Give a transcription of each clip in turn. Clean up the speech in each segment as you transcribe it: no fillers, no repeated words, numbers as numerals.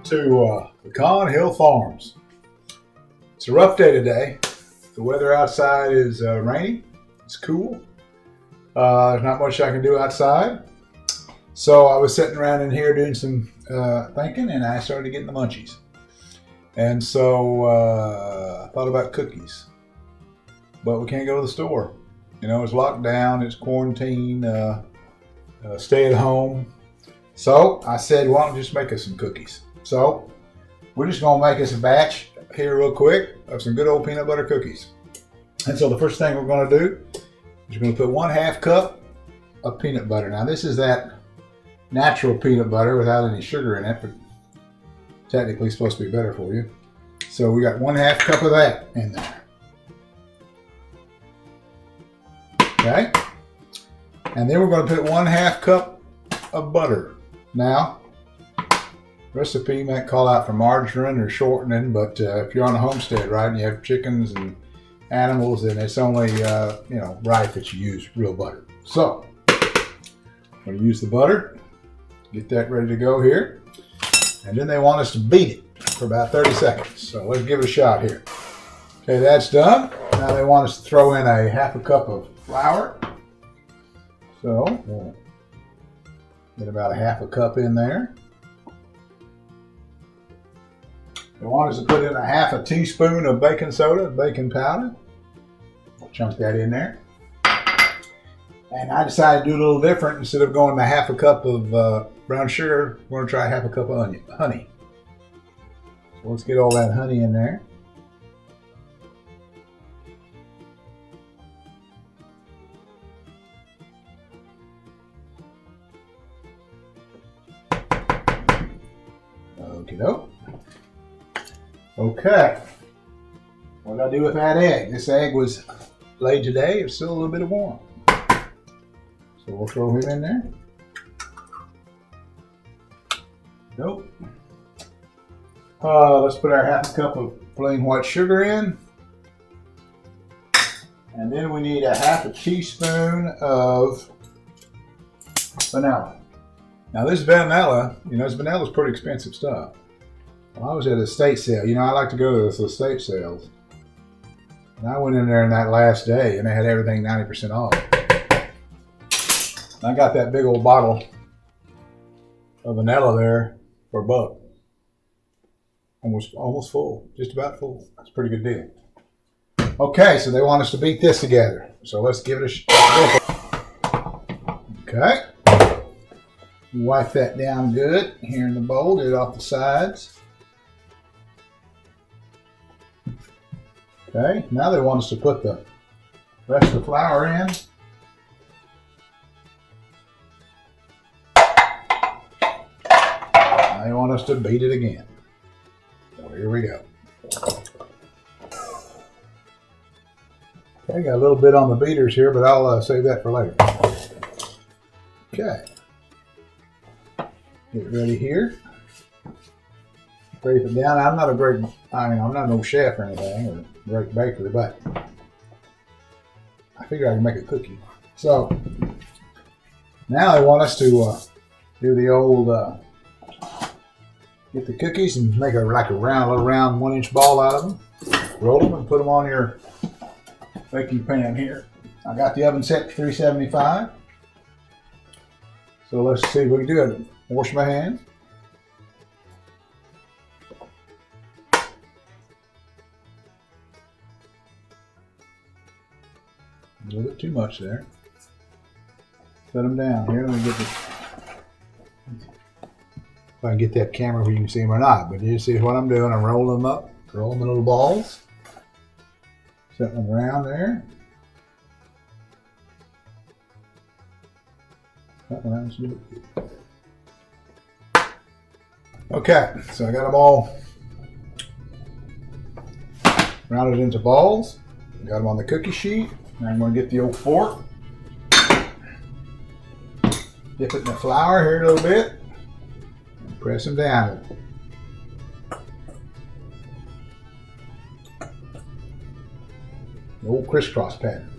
To Pecan Hill Farms. It's a rough day today. The weather outside is rainy. It's cool. There's not much I can do outside. So I was sitting around in here doing some thinking, and I started getting the munchies. And so I thought about cookies. But we can't go to the store. You know, it's locked down, it's quarantine, stay at home. So I said, why don't you just make us some cookies? So we're just gonna make us a batch here real quick of some good old peanut butter cookies. And so the first thing we're gonna do is we're gonna put 1/2 cup of peanut butter. Now this is that natural peanut butter without any sugar in it, but technically it's supposed to be better for you. So we got 1/2 cup of that in there. Okay. And then we're gonna put 1/2 cup of butter. Now, recipe might call out for margarine or shortening, but if you're on a homestead, right, and you have chickens and animals, then it's only right that you use real butter. So I'm going to use the butter, get that ready to go here, and then they want us to beat it for about 30 seconds. So let's give it a shot here. Okay, that's done. Now they want us to throw in 1/2 cup of flour. So we'll get about 1/2 cup in there. They want us to put in 1/2 teaspoon of baking soda, baking powder. Chunk that in there. And I decided to do a little different. Instead of going to 1/2 cup of brown sugar, we're going to try 1/2 cup of honey. So let's get all that honey in there. Okie doke. Okay. What did I do with that egg? This egg was laid today. It's still a little bit warm. So we'll throw him in there. Nope. Let's put our 1/2 cup of plain white sugar in. And then we need 1/2 teaspoon of vanilla. Now this vanilla, this vanilla is pretty expensive stuff. Well, I was at an estate sale. I like to go to those estate sales. And I went in there in that last day and they had everything 90% off. I got that big old bottle of vanilla there for $1. Almost full, just about full. That's a pretty good deal. Okay, so they want us to beat this together. So let's give it a shot. Okay. Wipe that down good here in the bowl, get it off the sides. Okay, now they want us to put the rest of the flour in. Now they want us to beat it again. So here we go. Okay, got a little bit on the beaters here, but I'll save that for later. Okay. Get ready here. Scrape it down. I'm not no chef or anything, or great baker, but I figure I can make a cookie. So now they want us to do the old get the cookies and make a little round 1-inch ball out of them. Roll them and put them on your baking pan here. I got the oven set to 375. So let's see if we can do it. Wash my hands. A little bit too much there. Set them down here. Let me get this. If I can get that camera where you can see them or not, but you see what I'm doing. I'm rolling them up, roll them in little balls, setting them around there. Okay, so I got them all rounded into balls. Got them on the cookie sheet. Now I'm going to get the old fork, dip it in the flour here a little bit, and press them down. The old crisscross pattern.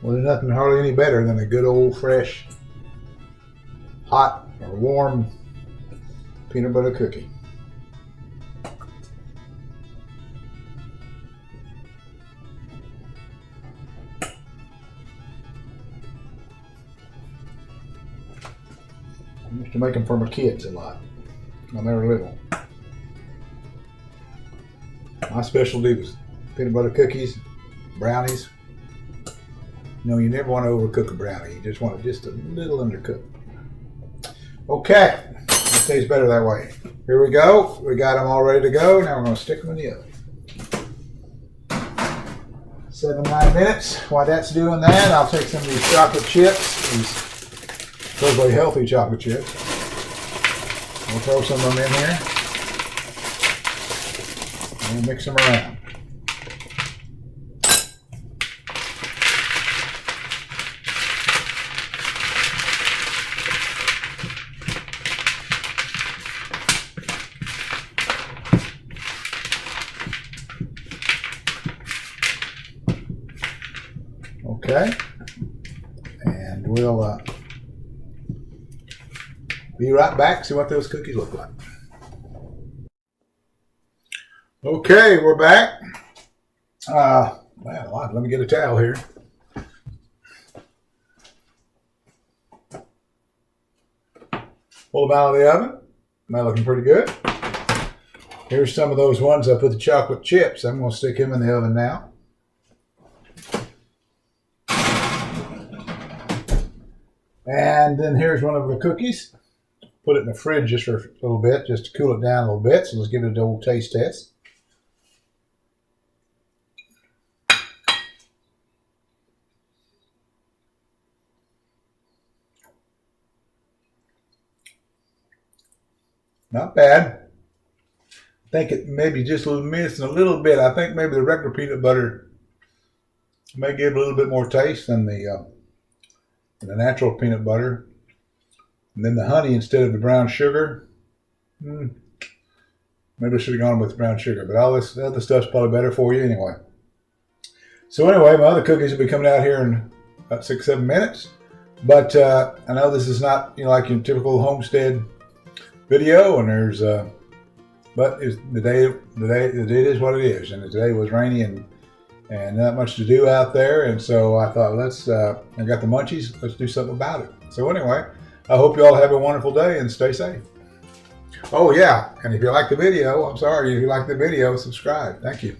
Well, there's nothing hardly any better than a good old fresh, hot or warm peanut butter cookie. I used to make them for my kids a lot when they were little. My specialty was peanut butter cookies, brownies. You know, you never want to overcook a brownie. You just want it just a little undercooked. Okay, it tastes better that way. Here we go. We got them all ready to go. Now we're going to stick them in the oven. 7-9 minutes. While that's doing that, I'll take some of these chocolate chips, these supposedly healthy chocolate chips. We'll throw some of them in here and mix them around. Okay, and we'll be right back, see what those cookies look like. Okay, we're back. Well, let me get a towel here. Pull them out of the oven. They're looking pretty good. Here's some of those ones I put the chocolate chips. I'm going to stick them in the oven now. And then here's one of the cookies. Put it in the fridge just for a little bit, just to cool it down a little bit. So let's give it an old taste test. Not bad. I think it maybe just missing a little bit. I think maybe the regular peanut butter may give a little bit more taste than the natural peanut butter. And then the honey instead of the brown sugar. Maybe I should have gone with brown sugar, but all this other stuff's probably better for you anyway. So anyway, my other cookies will be coming out here in about 6-7 minutes. But I know this is not, like your typical homestead video, and there's but the day is what it is, and today was rainy and not much to do out there, and so I thought I got the munchies, let's do something about it. So anyway, I hope you all have a wonderful day and stay safe. Oh yeah, and if you like the video, if you like the video, subscribe. Thank you.